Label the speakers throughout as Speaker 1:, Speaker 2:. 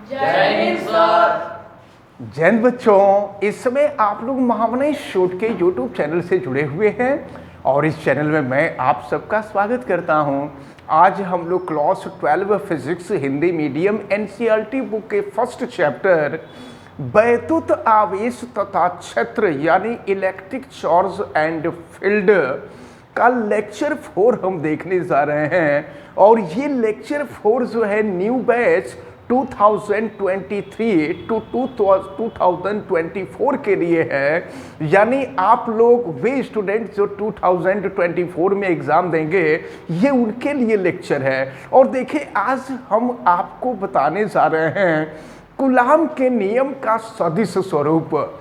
Speaker 1: जय हिंद सर।
Speaker 2: जय हिंद बच्चों। इस समय आप लोग महामना शोट के यूट्यूब चैनल से जुड़े हुए हैं और इस चैनल में मैं आप सबका स्वागत करता हूं। आज हम लोग class 12 physics Hindi medium NCERT book के फर्स्ट चैप्टर वैद्युत आवेश तथा क्षेत्र यानी इलेक्ट्रिक चार्ज एंड फील्ड का लेक्चर 4 हम देखने जा रहे हैं। और ये लेक्चर 4 जो है न्यू बैच 2023 टू 2024 के लिए है, यानी आप लोग वे स्टूडेंट जो 2024 में एग्जाम देंगे ये उनके लिए लेक्चर है। और देखिए आज हम आपको बताने जा रहे हैं कूलाम के नियम का सदिश स्वरूप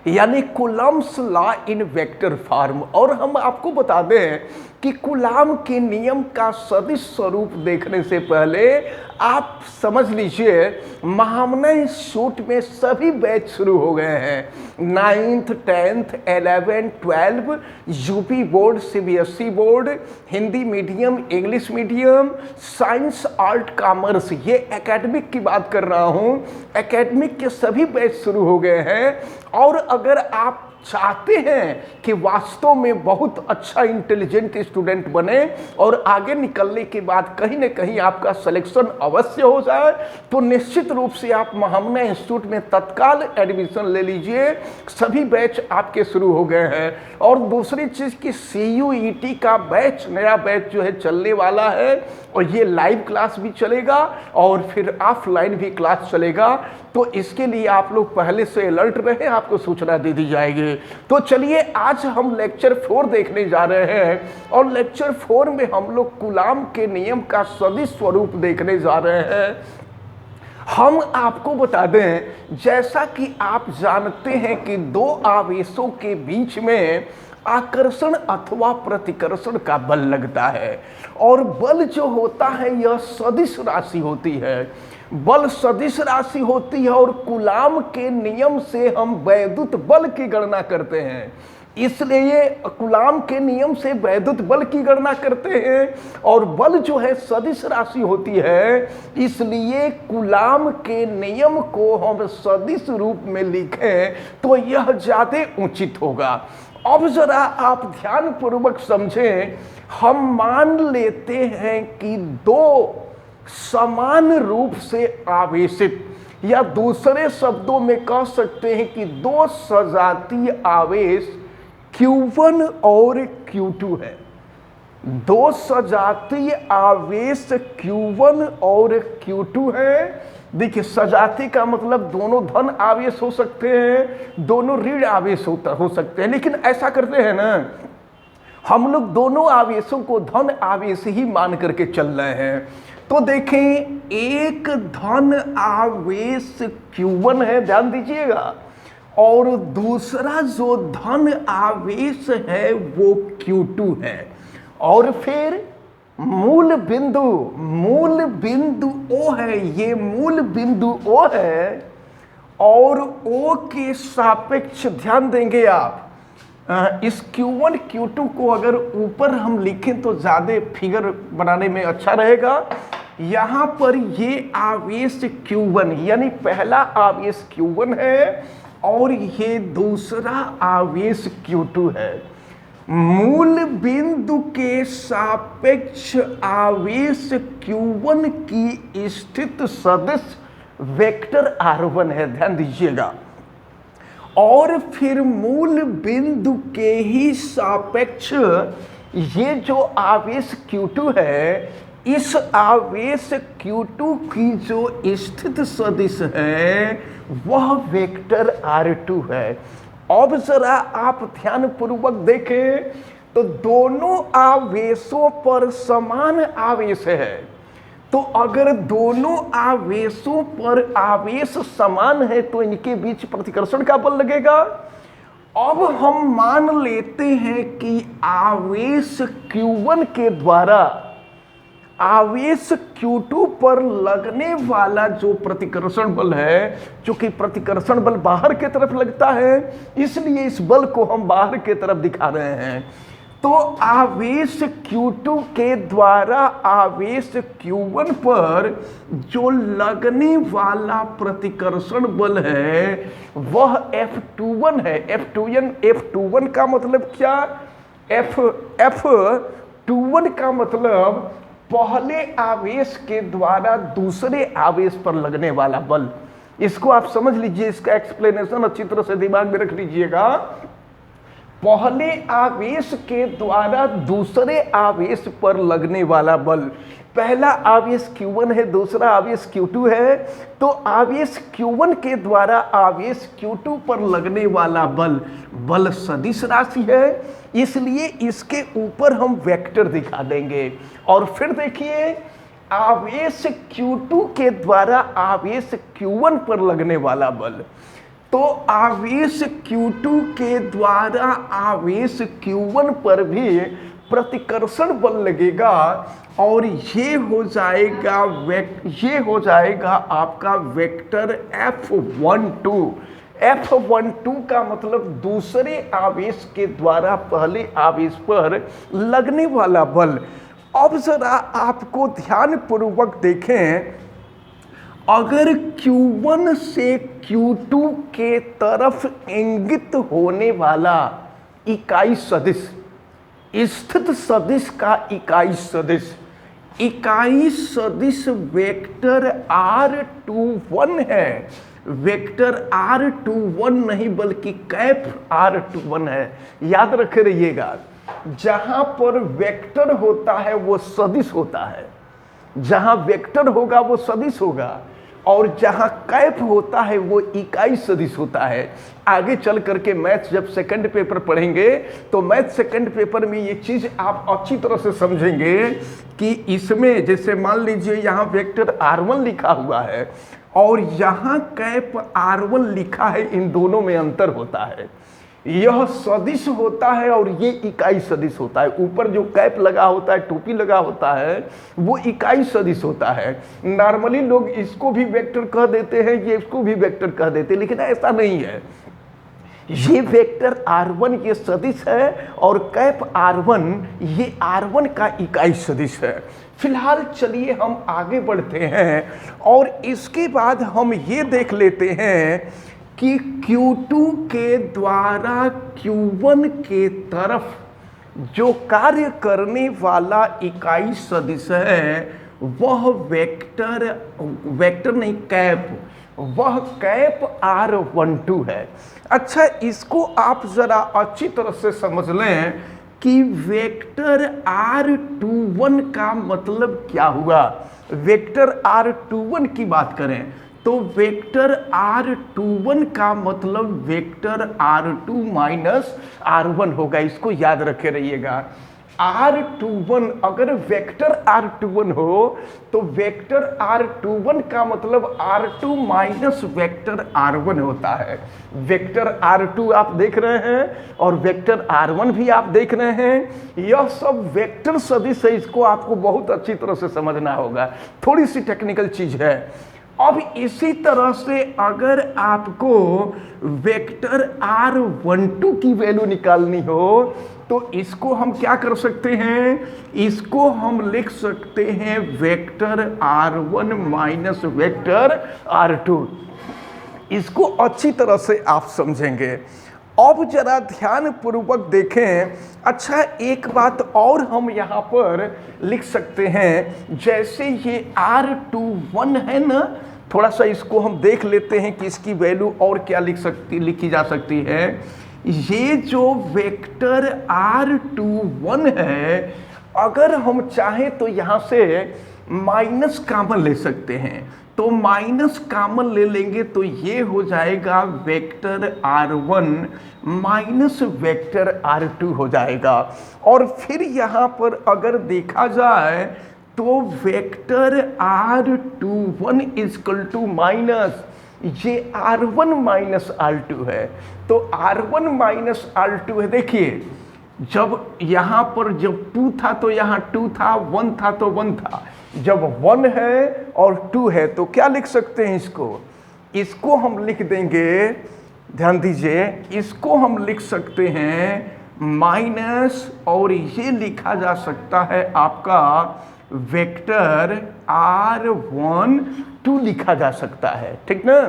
Speaker 2: यानी Coulomb's law in vector form. और हम आपको बता दें कि कूलाम के नियम का सदिश स्वरूप देखने से पहले आप समझ लीजिए महामना इंस्टीट्यूट में सभी बैच शुरू हो गए हैं। 9th 10th 11th 12 UP board, CBSE board, Hindi medium, English medium, science, art, commerce, ये एकेडमिक की बात कर रहा हूँ। एकेडमिक के सभी बैच शुरू हो गए हैं। और अगर आप चाहते हैं कि वास्तव में बहुत अच्छा इंटेलिजेंट स्टूडेंट बने और आगे निकलने के बाद कहीं ना कहीं आपका सिलेक्शन अवश्य हो जाए, तो निश्चित रूप से आप महामना इंस्टीट्यूट में तत्काल एडमिशन ले लीजिए। सभी बैच आपके शुरू हो गए हैं। और दूसरी चीज़ कि CUET का बैच, नया बैच जो है चलने वाला है और ये लाइव क्लास भी चलेगा और फिर ऑफलाइन भी क्लास चलेगा। तो इसके लिए आप लोग पहले से अलर्ट रहे, आपको सूचना दे दी जाएगी। तो चलिए आज हम लेक्चर 4 देखने जा रहे हैं और लेक्चर 4 में हम लोग कूलाम के नियम का सदिश स्वरूप देखने जा रहे हैं। हम आपको बता दें, जैसा कि आप जानते हैं कि दो आवेशों के बीच में आकर्षण अथवा प्रतिकर्षण का बल लगता है और बल जो होता है यह सदिश राशि होती है। बल सदिश राशि होती है और कूलाम के नियम से हम वैद्युत बल की गणना करते हैं। इसलिए कूलाम के नियम से वैद्युत बल की गणना करते हैं और बल जो है सदिश राशि होती है, इसलिए कूलाम के नियम को हम सदिश रूप में लिखें तो यह ज्यादा उचित होगा। अब जरा आप ध्यान पूर्वक समझें। हम मान लेते हैं कि दो समान रूप से आवेशित, या दूसरे शब्दों में कह सकते हैं कि दो सजातीय आवेश Q1 और Q2 है। दो सजातीय आवेश Q1 और Q2 है। देखिए सजाती का मतलब दोनों धन आवेश हो सकते हैं, दोनों ऋण आवेश हो सकते हैं, लेकिन ऐसा करते हैं ना हम लोग दोनों आवेशों को धन आवेश ही मान करके चल रहे हैं। तो देखें एक धन आवेश Q1 है, ध्यान दीजिएगा, और दूसरा जो धन आवेश है वो Q2 है। और फिर मूल बिंदु O है, ये मूल बिंदु O है और O के सापेक्ष ध्यान देंगे आप। इस Q1 Q2 को अगर ऊपर हम लिखें तो ज़्यादा फिगर बनाने में अच्छा रहेगा। यहाँ पर ये आवेश Q1 यानी पहला आवेश Q1 है और ये दूसरा आवेश Q2 है। मूल बिंदु के सापेक्ष आवेश Q1 की स्थित सदिश वेक्टर R1 है, ध्यान दीजिएगा। और फिर मूल बिंदु के ही सापेक्ष ये जो आवेश Q2 है, इस आवेश Q2 की जो स्थित सदिश है वह वेक्टर R2 है। अब जरा आप ध्यान पूर्वक देखें तो दोनों आवेशों पर समान आवेश है। तो अगर दोनों आवेशों पर आवेश समान है तो इनके बीच प्रतिकर्षण का बल लगेगा। अब हम मान लेते हैं कि आवेश Q1 के द्वारा आवेश Q2 पर लगने वाला जो प्रतिकर्षण बल है, चूंकि प्रतिकर्षण बल बाहर की तरफ लगता है इसलिए इस बल को हम बाहर की तरफ दिखा रहे हैं। तो आवेश Q2 के द्वारा आवेश Q1 पर जो लगने वाला प्रतिकर्षण बल है वह F21 है। F21 का मतलब क्या? F21 का मतलब पहले आवेश के द्वारा दूसरे आवेश पर लगने वाला बल। इसको आप समझ लीजिए, इसका एक्सप्लेनेशन अच्छी तरह से दिमाग में रख लीजिएगा। पहले आवेश के द्वारा दूसरे आवेश पर लगने वाला बल, पहला आवेश Q1 है, दूसरा आवेश Q2 है, तो आवेश Q1 के द्वारा आवेश Q2 पर लगने वाला बल बल सदिश राशि है, इसलिए इसके ऊपर हम वेक्टर दिखा देंगे। और फिर देखिए, आवेश Q2 के द्वारा आवेश Q1 पर लगने वाला बल, तो आवेश Q2 के द्वारा आवेश Q1 पर भी प्रतिकर्षण बल लगेगा, और ये हो जाएगा आपका वेक्टर F12। F12 का मतलब दूसरे आवेश के द्वारा पहले आवेश पर लगने वाला बल। अब जरा आपको ध्यान पूर्वक देखें, अगर Q1 से Q2 के तरफ इंगित होने वाला इकाई सदिश, स्थित सदिश का इकाई सदिश वेक्टर R21 है। वेक्टर R21 नहीं बल्कि कैप R21 है। याद रखे रहिएगा, जहां पर वेक्टर होता है वो सदिश होता है, जहां वेक्टर होगा वो सदिश होगा, और जहां कैप होता है वो इकाई सदिश होता है। आगे चल करके मैथ जब सेकंड पेपर पढ़ेंगे तो मैथ सेकंड पेपर में ये चीज आप अच्छी तरह से समझेंगे कि इसमें जैसे मान लीजिए यहाँ वेक्टर R1 लिखा हुआ है और यहाँ कैप R1 लिखा है, इन दोनों में अंतर होता है। यह सदिश होता है और ये इकाई सदिश होता है। ऊपर जो कैप लगा होता है, टोपी लगा होता है, वो इकाई सदिश होता है। नॉर्मली लोग इसको भी वेक्टर कह देते हैं, ये इसको भी वेक्टर कह देते हैं, लेकिन ऐसा नहीं है। ये वेक्टर R1 ये सदिश है और कैप R1 ये R1 का इकाई सदिश है। फिलहाल चलिए हम आगे बढ़ते हैं और इसके बाद हम ये देख लेते हैं कि Q2 के द्वारा Q1 के तरफ जो कार्य करने वाला इकाई सदिश है वह वेक्टर नहीं कैप, वह कैप R12 है। अच्छा, इसको आप जरा अच्छी तरह से समझ लें कि वेक्टर R21 का मतलब क्या हुआ। वेक्टर R21 की बात करें तो वेक्टर R21 का मतलब वेक्टर R2 माइनस R1 होगा। इसको याद रखे रहिएगा। R21 अगर वेक्टर R21 हो तो वेक्टर R21 का मतलब R2 माइनस वेक्टर R1 होता है। वेक्टर R2 आप देख रहे हैं और वेक्टर R1 भी आप देख रहे हैं। यह सब वेक्टर सदिश है, इसको आपको बहुत अच्छी तरह से समझना होगा। थोड़ी सी टेक्निकल चीज है। अब इसी तरह से अगर आपको वेक्टर R12 की वैल्यू निकालनी हो तो इसको हम क्या कर सकते हैं, इसको हम लिख सकते हैं vector R1 minus vector R2। इसको अच्छी तरह से आप समझेंगे। अब जरा ध्यान पूर्वक देखें। अच्छा, एक बात और हम यहाँ पर लिख सकते हैं, जैसे ये R21 है ना, थोड़ा सा इसको हम देख लेते हैं कि इसकी वैल्यू और क्या लिखी जा सकती है। ये जो वेक्टर R21 है, अगर हम चाहें तो यहाँ से माइनस कॉमन ले सकते हैं, तो माइनस कॉमन ले लेंगे तो ये हो जाएगा vector R1 minus vector R2 हो जाएगा। और फिर यहाँ पर अगर देखा जाए तो vector R21 equal to minus ये R1 माइनस R2 है, तो R1 माइनस R2 है। देखिए, जब यहाँ पर जब 2 था तो यहाँ 2 था, 1 था तो 1 था। जब 1 है और 2 है तो क्या लिख सकते हैं इसको हम लिख देंगे, ध्यान दीजिए, इसको हम लिख सकते हैं माइनस, और ये लिखा जा सकता है आपका वेक्टर r12 लिखा जा सकता है, ठीक ना।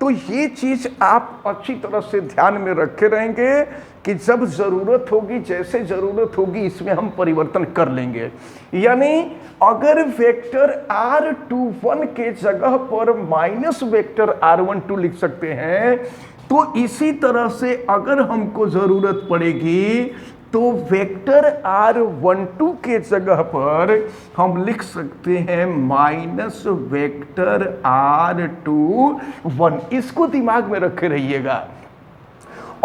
Speaker 2: तो ये चीज आप अच्छी तरह से ध्यान में रखे रहेंगे कि जब जरूरत होगी, जैसे जरूरत होगी, इसमें हम परिवर्तन कर लेंगे। यानी अगर वेक्टर r21 के जगह पर माइनस वेक्टर r12 लिख सकते हैं, तो इसी तरह से अगर हमको जरूरत पड़ेगी तो वेक्टर r12 के जगह पर हम लिख सकते हैं माइनस वेक्टर r21। इसको दिमाग में रखे रहिएगा।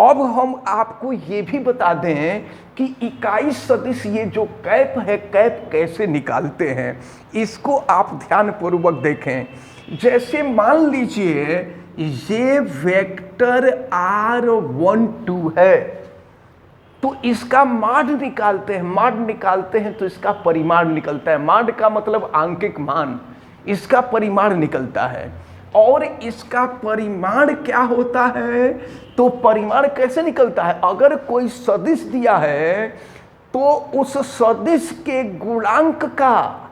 Speaker 2: अब हम आपको ये भी बता दें कि इकाई सदिश, ये जो कैप है, कैप कैसे निकालते हैं, इसको आप ध्यान पूर्वक देखें। जैसे मान लीजिए ये वेक्टर r12 है, तो इसका माड निकालते हैं। माड निकालते हैं तो इसका परिमाण निकलता है। माड का मतलब आंकिक मान, इसका परिमाण निकलता है। और इसका परिमाण क्या होता है, तो परिमाण कैसे निकलता है, अगर कोई सदिश दिया है तो उस सदिश के गुणांक का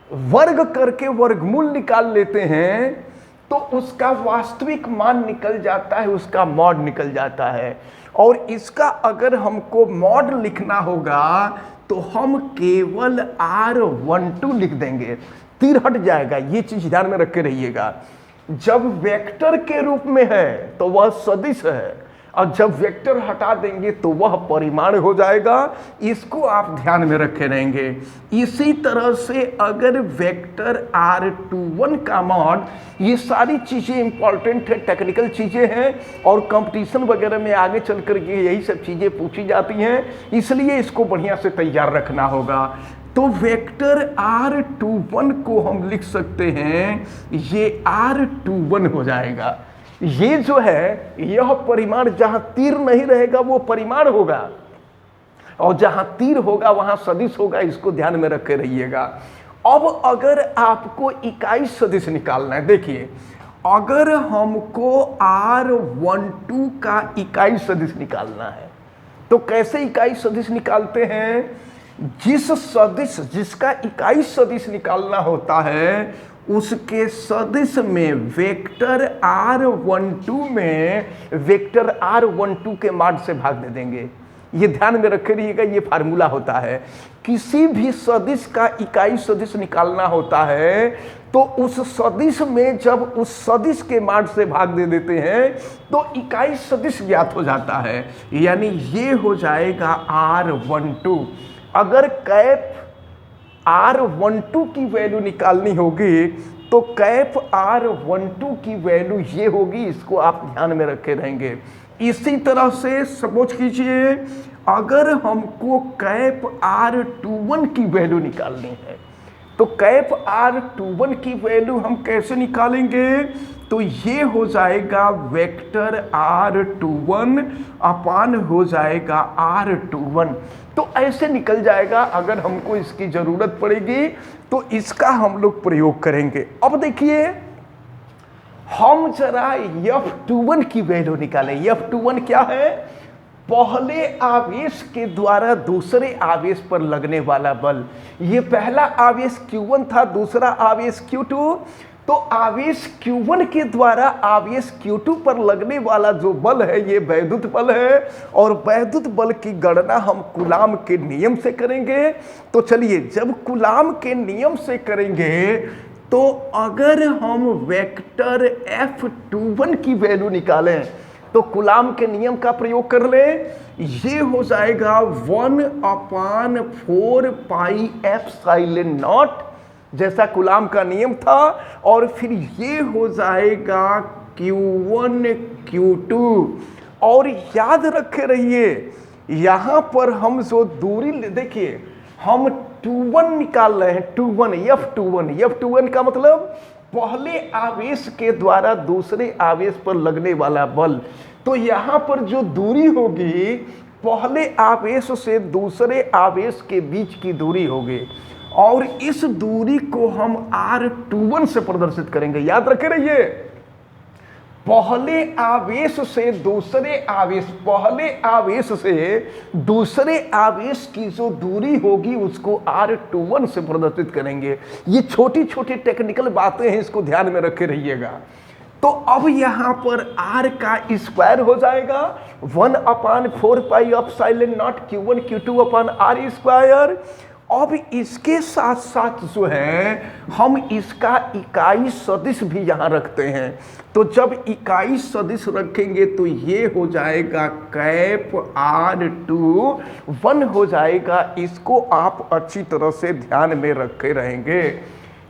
Speaker 2: वर्ग करके वर्गमूल निकाल लेते हैं, तो उसका वास्तविक मान निकल जाता है, उसका मॉड निकल जाता है। और इसका अगर हमको मॉड लिखना होगा तो हम केवल r12 लिख देंगे, तीर हट जाएगा। ये चीज ध्यान में रख के रहिएगा। जब वेक्टर के रूप में है तो वह सदिश है, और जब वेक्टर हटा देंगे तो वह परिमाण हो जाएगा। इसको आप ध्यान में रखे रहेंगे। इसी तरह से अगर वेक्टर r21 का मॉड, ये सारी चीज़ें इंपॉर्टेंट है, टेक्निकल चीज़ें हैं, और कंपटीशन वगैरह में आगे चल कर के यही सब चीज़ें पूछी जाती हैं, इसलिए इसको बढ़िया से तैयार रखना होगा। तो वेक्टर r21 को हम लिख सकते हैं, ये r21 हो जाएगा। ये जो है, यह परिमाण, जहां तीर नहीं रहेगा वो परिमाण होगा, और जहां तीर होगा वहां सदिश होगा। इसको ध्यान में रखे रहिएगा। अब अगर आपको इकाई सदिश निकालना है, देखिए अगर हमको r12 का इकाई सदिश निकालना है तो कैसे इकाई सदिश निकालते हैं, जिस सदिश, जिसका इकाई सदिश निकालना होता है, उसके सदिश में वेक्टर r12 में वेक्टर r12 के मान से भाग दे देंगे। ये ध्यान में रखे रहिएगा, ये फार्मूला होता है। किसी भी सदिश का इकाई सदिश निकालना होता है तो उस सदिश में जब उस सदिश के मान से भाग दे देते हैं तो इकाई सदिश ज्ञात हो जाता है। यानी ये हो जाएगा r12। अगर कैप r12 की वैल्यू निकालनी होगी तो कैप r12 की वैल्यू ये होगी। इसको आप ध्यान में रखे रहेंगे। इसी तरह से सपोज कीजिए अगर हमको कैप r21 की वैल्यू निकालनी है तो कैप r21 की वैल्यू हम कैसे निकालेंगे, तो ये हो जाएगा वेक्टर r21 अपान हो जाएगा r21। तो ऐसे निकल जाएगा। अगर हमको इसकी जरूरत पड़ेगी तो इसका हम लोग प्रयोग करेंगे। अब देखिए हम जरा F21 की वैल्यू निकालें। F21 क्या है, पहले आवेश के द्वारा दूसरे आवेश पर लगने वाला बल। ये पहला आवेश Q1 था, दूसरा आवेश Q2। तो आवेश Q1 के द्वारा आवेश Q2 पर लगने वाला जो बल है ये वैद्युत बल है, और वैद्युत बल की गणना हम कूलाम के नियम से करेंगे। तो चलिए, जब कूलाम के नियम से करेंगे तो अगर हम वेक्टर F21 की वैल्यू निकालें तो कूलाम के नियम का प्रयोग कर ले, ये हो जाएगा 1/4 पाई एप्सिलॉन0, जैसा कूलाम का नियम था। और फिर ये हो जाएगा Q1 Q2। और याद रखे रहिए, यहाँ पर हम जो दूरी, देखिए हम 21 निकाल रहे हैं, 21 F21 का मतलब पहले आवेश के द्वारा दूसरे आवेश पर लगने वाला बल। तो यहाँ पर जो दूरी होगी पहले आवेश से दूसरे आवेश के बीच की दूरी होगी, और इस दूरी को हम R21 से प्रदर्शित करेंगे। याद रखे रहिए, पहले आवेश से दूसरे आवेश, पहले आवेश से दूसरे आवेश की जो दूरी होगी उसको r21 से प्रदर्शित करेंगे। ये छोटी छोटी टेक्निकल बातें हैं, इसको ध्यान में रखे रहिएगा। तो अब यहां पर r का स्क्वायर हो जाएगा 1/4 pi epsilon not q1 q2 upon r square. अब इसके साथ साथ जो है हम इसका इकाई सदिश भी यहां रखते हैं। तो जब इकाई सदिश रखेंगे तो ये हो जाएगा कैप r2 1 हो जाएगा। इसको आप अच्छी तरह से ध्यान में रखे रहेंगे।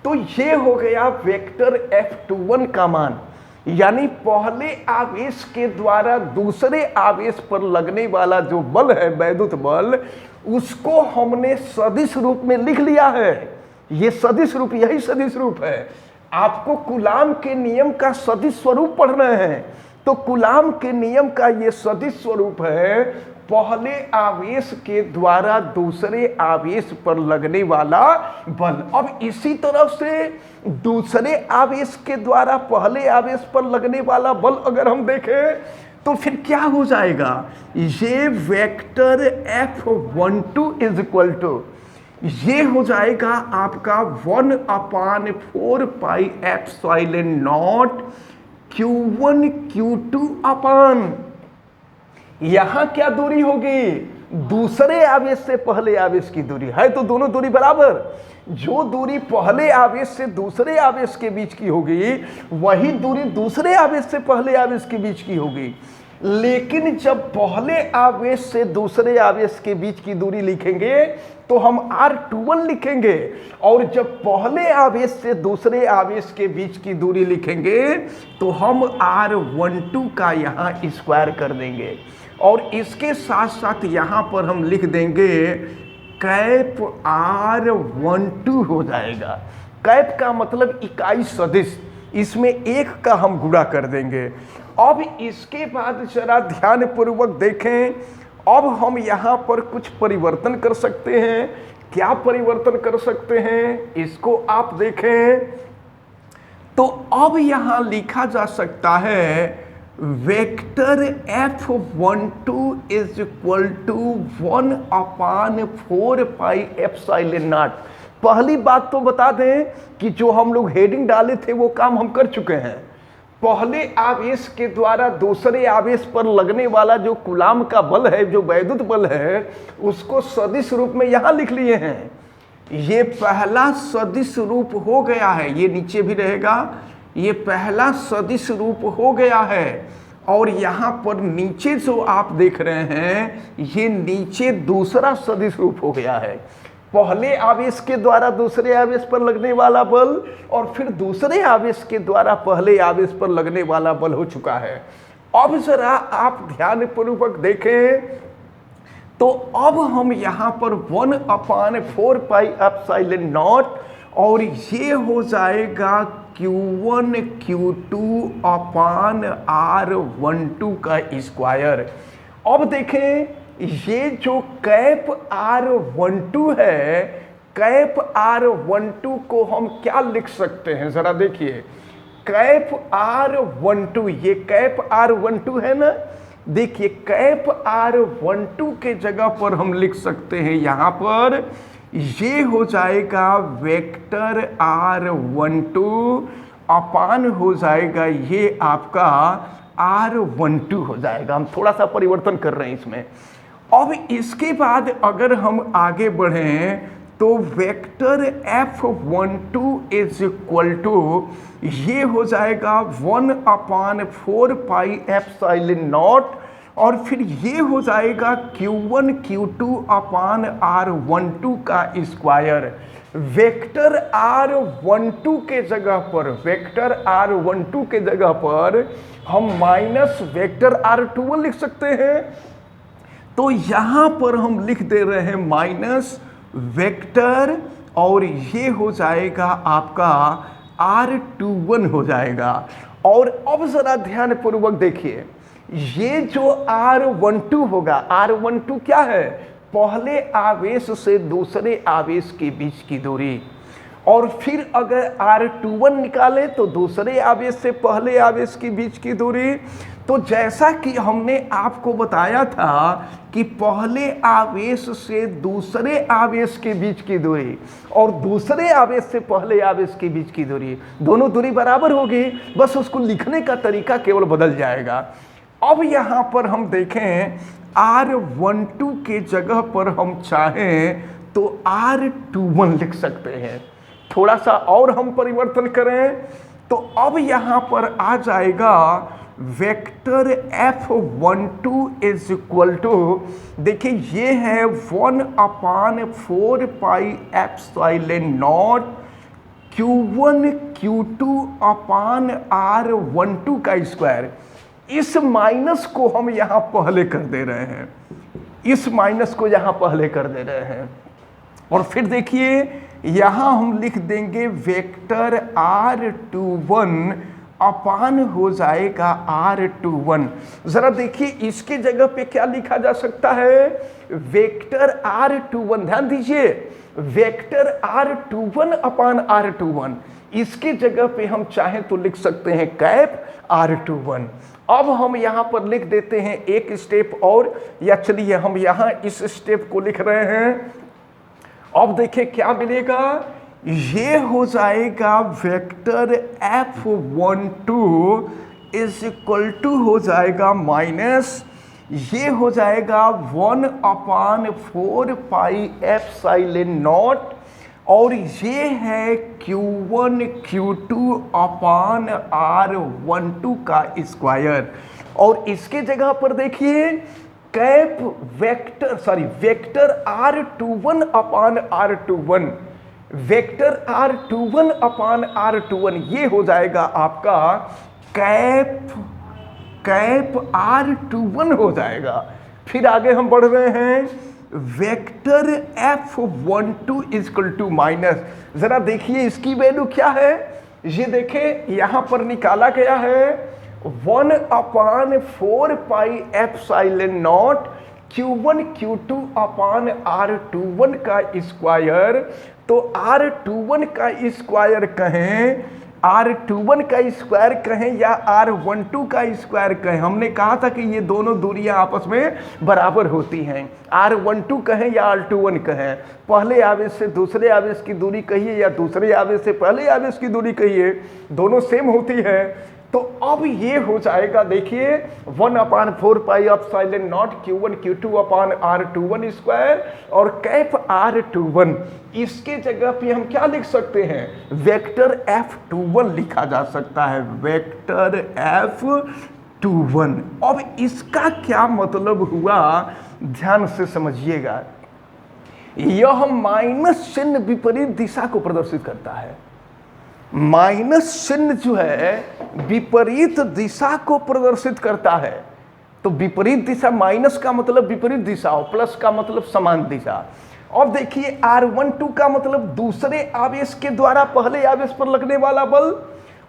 Speaker 2: तो ये हो गया वेक्टर F21 का मान, यानी पहले आवेश के द्वारा दूसरे आवेश पर लगने वाला जो बल है, वैद्युत बल, उसको हमने सदिश रूप में लिख लिया है। ये सदिश रूप, यही सदिश रूप है। आपको कूलाम के नियम का सदिश स्वरूप पढ़ना है, तो कूलाम के नियम का ये सदिश स्वरूप है पहले आवेश के द्वारा दूसरे आवेश पर लगने वाला बल। अब इसी तरह से दूसरे आवेश के द्वारा पहले आवेश पर लगने वाला बल अगर हम देखें तो फिर क्या हो जाएगा, ये vector F12 is equal to, ये हो जाएगा आपका 1/4 pi epsilon not q1 q2 अपान, यहां क्या दूरी होगी, दूसरे आवेश से पहले आवेश की दूरी है। तो दोनों दूरी बराबर, जो दूरी पहले आवेश से दूसरे आवेश के बीच की होगी वही दूरी दूसरे आवेश से पहले आवेश के बीच की होगी। लेकिन जब पहले आवेश से दूसरे आवेश के बीच की दूरी लिखेंगे तो हम r21 लिखेंगे, और जब पहले आवेश से दूसरे आवेश के बीच की दूरी लिखेंगे तो हम r12 का यहाँ स्क्वायर कर देंगे। और इसके साथ साथ यहाँ पर हम लिख देंगे कैप r12 हो जाएगा। कैप का मतलब इकाई सदिश, इसमें एक का हम गुणा कर देंगे। अब इसके बाद जरा ध्यान पूर्वक देखें, अब हम यहाँ पर कुछ परिवर्तन कर सकते हैं। क्या परिवर्तन कर सकते हैं इसको आप देखें, तो अब यहाँ लिखा जा सकता है vector F12 is equal to 1/4 pi epsilon naught. पहली बात तो बता दें कि जो हम लोग हेडिंग डाले थे वो काम हम कर चुके हैं। पहले आवेश के द्वारा दूसरे आवेश पर लगने वाला जो कूलाम का बल है, जो वैद्युत बल है, उसको सदिश रूप में यहाँ लिख लिए हैं। ये पहला सदिश रूप हो गया है, ये नीचे भी रहेगा, ये पहला सदिश रूप हो गया है। और यहाँ पर नीचे जो आप देख रहे हैं, ये नीचे दूसरा सदिश रूप हो गया है। पहले आवेश के द्वारा दूसरे आवेश पर लगने वाला बल और फिर दूसरे आवेश के द्वारा पहले आवेश पर लगने वाला बल हो चुका है। अब जरा आप ध्यान पूर्वक देखें, तो अब हम यहाँ पर 1/4 पाई एप्सिलॉन नॉट, और ये हो जाएगा q1 q2 अपान r12 का स्क्वायर। अब देखें, ये जो कैप r12 है, कैप r12 को हम क्या लिख सकते हैं, जरा देखिए। कैप r12, ये कैप r12 है ना, देखिए कैप r12 के जगह पर हम लिख सकते हैं यहाँ पर, ये हो जाएगा वेक्टर r12 अपान हो जाएगा ये आपका r12 हो जाएगा। हम थोड़ा सा परिवर्तन कर रहे हैं इसमें। अब इसके बाद अगर हम आगे बढ़ें तो vector F12 is equal to, ये हो जाएगा 1/4 पाई एप्सिलॉन नॉट, और फिर ये हो जाएगा q1 q2 अपान r12 का स्क्वायर। वेक्टर r12 के जगह पर, वेक्टर r12 के जगह पर हम माइनस वेक्टर r21 लिख सकते हैं। तो यहाँ पर हम लिख दे रहे हैं माइनस वेक्टर, और ये हो जाएगा आपका r21 हो जाएगा। और अब जरा ध्यान पूर्वक देखिए, ये जो r12 होगा, r12 क्या है, पहले आवेश से दूसरे आवेश के बीच की दूरी। और फिर अगर R21 निकाले तो दूसरे आवेश से पहले आवेश के बीच की दूरी। तो जैसा कि हमने आपको बताया था कि पहले आवेश से दूसरे आवेश के बीच की दूरी और दूसरे आवेश से पहले आवेश के बीच की दूरी, दोनों दूरी बराबर होगी, बस उसको लिखने का तरीका केवल बदल जाएगा। अब यहाँ पर हम देखें R12 के जगह पर हम चाहें तो R21 लिख सकते हैं। थोड़ा सा और हम परिवर्तन करें तो अब यहाँ पर आ जाएगा vector F12 is equal to, देखिए ये है 1/4 pi epsilon not Q1 Q2 upon R12 का स्क्वायर। इस माइनस को हम यहाँ पहले कर दे रहे हैं, इस माइनस को यहाँ पहले कर दे रहे हैं। और फिर देखिए यहाँ हम लिख देंगे वेक्टर R21 अपान हो जाएगा R21। जरा देखिए इसके जगह पे क्या लिखा जा सकता है, वेक्टर R21, ध्यान दीजिए वेक्टर R21 अपान R21। इसके जगह पे हम चाहें तो लिख सकते हैं कैप R21। अब हम यहाँ पर लिख देते हैं एक स्टेप और, या चलिए हम यहाँ इस स्टेप को लिख रहे हैं। अब देखिए क्या मिलेगा, ये हो जाएगा vector F12 is equal to हो जाएगा माइनस, ये हो जाएगा 1/4 पाई एप्सिलॉन नॉट, और ये है Q1 Q2 अपान R12 का स्क्वायर। और इसके जगह पर देखिए कैप वेक्टर R21 अपान R21, वेक्टर R21 अपान R21 ये हो जाएगा आपका कैप R21 हो जाएगा। फिर आगे हम बढ़ रहे हैं vector F12 equal to minus, जरा देखिए इसकी वैल्यू क्या है, ये देखें यहां पर निकाला गया है 1/4 pi epsilon not Q1 Q2 upon R21 का स्क्वायर। तो R21 का स्क्वायर कहें, R21 का स्क्वायर कहें या R12 का स्क्वायर कहें, हमने कहा था कि ये दोनों दूरियां आपस में बराबर होती हैं। R12 कहें या R21 कहें, पहले आवेश से दूसरे आवेश की दूरी कहिए या दूसरे आवेश से पहले आवेश की दूरी कहिए, दोनों सेम होती है। तो अब ये हो जाएगा देखिए 1/4 pi epsilon not Q1 Q2 upon R21 square और कैप R21। इसके जगह पे हम क्या लिख सकते हैं, वेक्टर F21 लिखा जा सकता है, वेक्टर F21। अब इसका क्या मतलब हुआ ध्यान से समझिएगा, यह माइनस चिन्ह विपरीत दिशा को प्रदर्शित करता है। माइनस चिन्ह जो है विपरीत दिशा को प्रदर्शित करता है। तो विपरीत दिशा, माइनस का मतलब विपरीत दिशा और प्लस का मतलब समान दिशा। अब देखिए R12 का मतलब दूसरे आवेश के द्वारा पहले आवेश पर लगने वाला बल,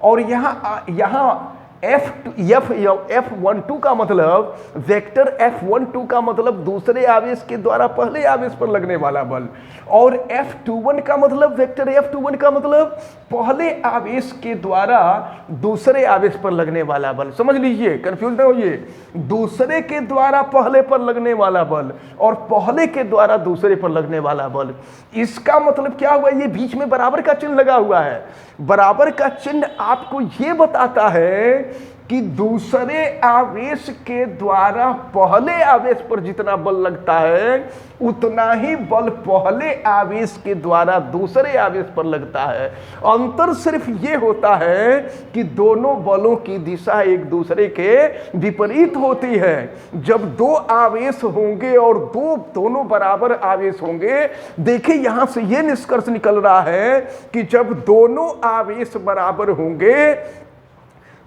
Speaker 2: और यहाँ F12 का मतलब वेक्टर F12 का मतलब दूसरे आवेश के द्वारा पहले आवेश पर लगने वाला बल, और F21 का मतलब वेक्टर F21 का मतलब पहले आवेश के द्वारा दूसरे आवेश पर लगने वाला बल। समझ लीजिए, कंफ्यूज ना होइए, दूसरे के द्वारा पहले पर लगने वाला बल और पहले के द्वारा दूसरे पर लगने वाला बल। इसका मतलब क्या हुआ, ये बीच में बराबर का चिन्ह लगा हुआ है। बराबर का चिन्ह आपको ये बताता है कि दूसरे आवेश के द्वारा पहले आवेश पर जितना बल लगता है उतना ही बल पहले आवेश के द्वारा दूसरे आवेश पर लगता है। अंतर सिर्फ ये होता है कि दोनों बलों की दिशा एक दूसरे के विपरीत होती है। जब दो आवेश होंगे और दोनों बराबर आवेश होंगे, देखिए यहां से ये निष्कर्ष निकल रहा है कि जब दोनों आवेश बराबर होंगे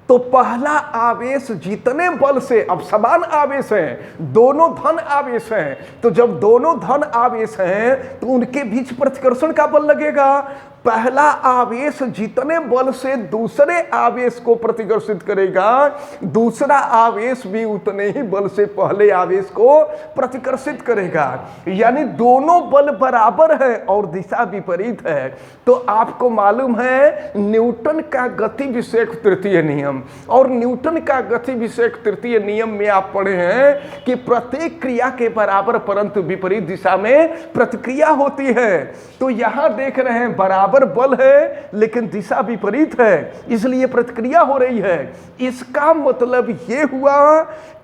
Speaker 2: तो पहला आवेश जितने बल से, अब समान आवेश हैं, दोनों धन आवेश हैं, तो जब दोनों धन आवेश हैं तो उनके बीच प्रतिकर्षण का बल लगेगा। पहला आवेश जितने बल से दूसरे आवेश को प्रतिकर्षित करेगा, दूसरा आवेश भी उतने ही बल से पहले आवेश को प्रतिकर्षित करेगा। यानी दोनों बल बराबर है और दिशा विपरीत है। तो आपको मालूम है न्यूटन का गति विषयक तृतीय नियम, और न्यूटन का गति विषयक तृतीय नियम में आप पढ़े हैं कि प्रत्येक क्रिया के बराबर परंतु विपरीत दिशा में प्रतिक्रिया होती है। तो यहां देख रहे हैं बराबर बल है लेकिन दिशा विपरीत है, इसलिए प्रतिक्रिया हो रही है। इसका मतलब यह हुआ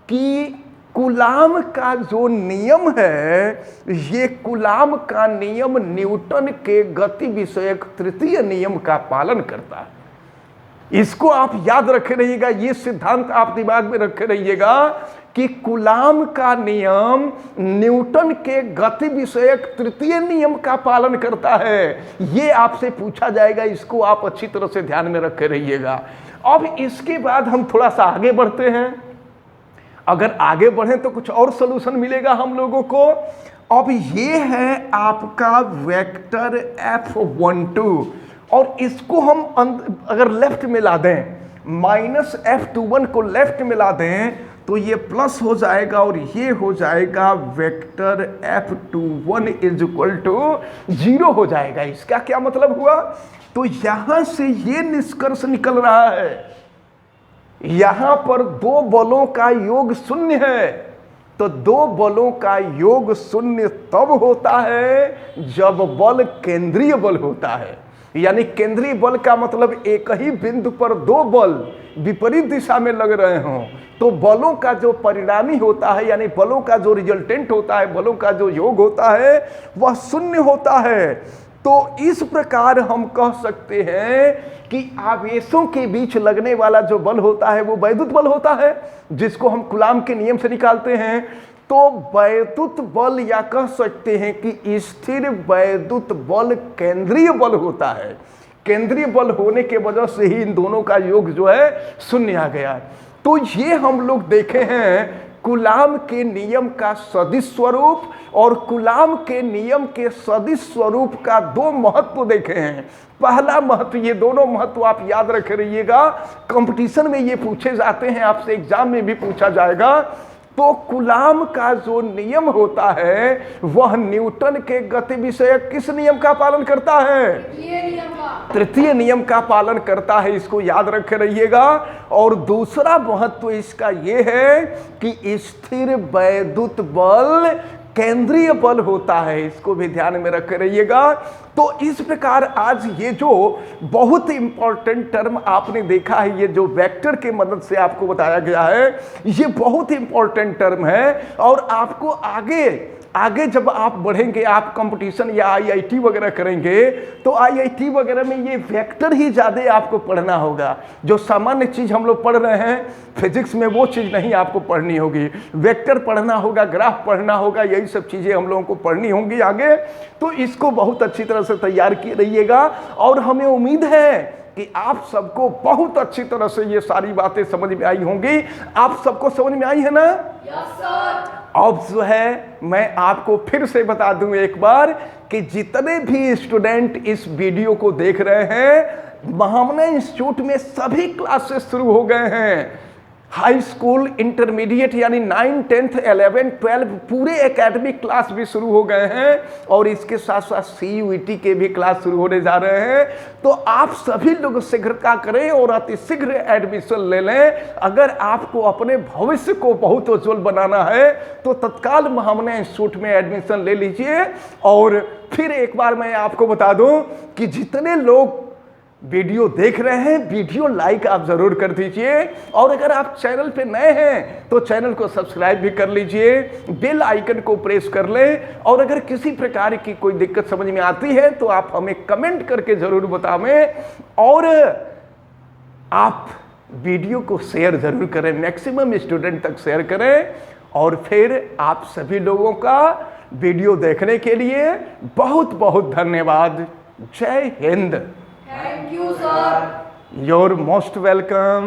Speaker 2: कि कूलाम का जो नियम है, ये कूलाम का नियम न्यूटन के गति विषयक तृतीय नियम का पालन करता है। इसको आप याद रखे रहिएगा, ये सिद्धांत आप दिमाग में रखे रहिएगा कि कूलाम का नियम न्यूटन के गति विषयक तृतीय नियम का पालन करता है। ये आपसे पूछा जाएगा, इसको आप अच्छी तरह से ध्यान में रखे रहिएगा। अब इसके बाद हम थोड़ा सा आगे बढ़ते हैं। अगर आगे बढ़े तो कुछ और सॉल्यूशन मिलेगा हम लोगों को। अब ये है आपका वेक्टर F12 और इसको हम अगर लेफ्ट में ला दें, माइनस F21 को लेफ्ट में ला दें तो ये प्लस हो जाएगा और ये हो जाएगा vector F21 is equal to 0 हो जाएगा। इसका क्या मतलब हुआ? तो यहां से ये निष्कर्ष निकल रहा है, यहां पर दो बलों का योग शून्य है। तो दो बलों का योग शून्य तब होता है जब बल केंद्रीय बल होता है। यानी केंद्रीय बल का मतलब एक ही बिंदु पर दो बल विपरीत दिशा में लग रहे हों, तो बलों का जो परिणामी होता है, यानी बलों का जो रिजल्टेंट होता है, बलों का जो योग होता है वह शून्य होता है। तो इस प्रकार हम कह सकते हैं कि आवेशों के बीच लगने वाला जो बल होता है वो वैद्युत बल होता है, जिसको हम कूलाम के नियम से निकालते हैं। तो वैद्युत बल या कह सकते हैं कि स्थिर वैद्युत बल केंद्रीय बल होता है। केंद्रीय बल होने के वजह से ही इन दोनों का योग जो है शून्य आ गया। तो ये हम लोग देखे हैं कूलाम के नियम का सदिश स्वरूप और कूलाम के नियम के सदिश स्वरूप का दो महत्व देखे हैं। पहला महत्व, ये दोनों महत्व आप याद रख रहिएगा, कंपटीशन में ये पूछे जाते हैं, आपसे एग्जाम में भी पूछा जाएगा। तो कूलाम का जो नियम होता है वह न्यूटन के गति विषयक किस नियम का पालन करता है? तृतीय नियम का पालन करता है, इसको याद रखे रहिएगा। और दूसरा महत्व इसका यह है कि स्थिर वैद्युत बल केंद्रीय बल होता है, इसको भी ध्यान में रखे रहिएगा। तो इस प्रकार आज ये जो बहुत इंपॉर्टेंट टर्म आपने देखा है, ये जो वेक्टर के मदद से आपको बताया गया है, ये बहुत इंपॉर्टेंट टर्म है। और आपको आगे जब आप बढ़ेंगे, आप कंपटीशन या आईआईटी वगैरह करेंगे, तो आईआईटी वगैरह में ये वेक्टर ही ज़्यादा आपको पढ़ना होगा। जो सामान्य चीज़ हम लोग पढ़ रहे हैं फिजिक्स में, वो चीज़ नहीं आपको पढ़नी होगी। वेक्टर पढ़ना होगा, ग्राफ पढ़ना होगा, यही सब चीज़ें हम लोगों को पढ़नी होंगी आगे। तो इसको बहुत अच्छी तरह से तैयार किए रहिएगा। और हमें उम्मीद है कि आप सबको बहुत अच्छी तरह से ये सारी बातें समझ में आई होंगी। आप सबको समझ में आई है ना?
Speaker 1: Yes sir.
Speaker 2: अब जो है मैं आपको फिर से बता दूं एक बार कि जितने भी स्टूडेंट इस वीडियो को देख रहे हैं, महामना इंस्टीट्यूट में सभी क्लासेस शुरू हो गए हैं। हाई स्कूल, इंटरमीडिएट यानी 9, 10, 11, 12 पूरे एकेडमिक क्लास भी शुरू हो गए हैं। और इसके साथ साथ CUET के भी क्लास शुरू होने जा रहे हैं। तो आप सभी लोग शीघ्रता करें और अति शीघ्र एडमिशन ले लें। अगर आपको अपने भविष्य को बहुत उज्जवल बनाना है तो तत्काल महामना इंस्टीट्यूट में एडमिशन ले लीजिए। और फिर एक बार मैं आपको बता दूं कि जितने लोग वीडियो देख रहे हैं, वीडियो लाइक आप जरूर कर दीजिए। और अगर आप चैनल पे नए हैं तो चैनल को सब्सक्राइब भी कर लीजिए, बेल आइकन को प्रेस कर लें। और अगर किसी प्रकार की कोई दिक्कत समझ में आती है तो आप हमें कमेंट करके जरूर बताएं। और आप वीडियो को शेयर जरूर करें, मैक्सिमम स्टूडेंट तक शेयर करें। और फिर आप सभी लोगों का वीडियो देखने के लिए बहुत बहुत धन्यवाद। जय Hind.
Speaker 1: Thank you, sir.
Speaker 2: You're most welcome.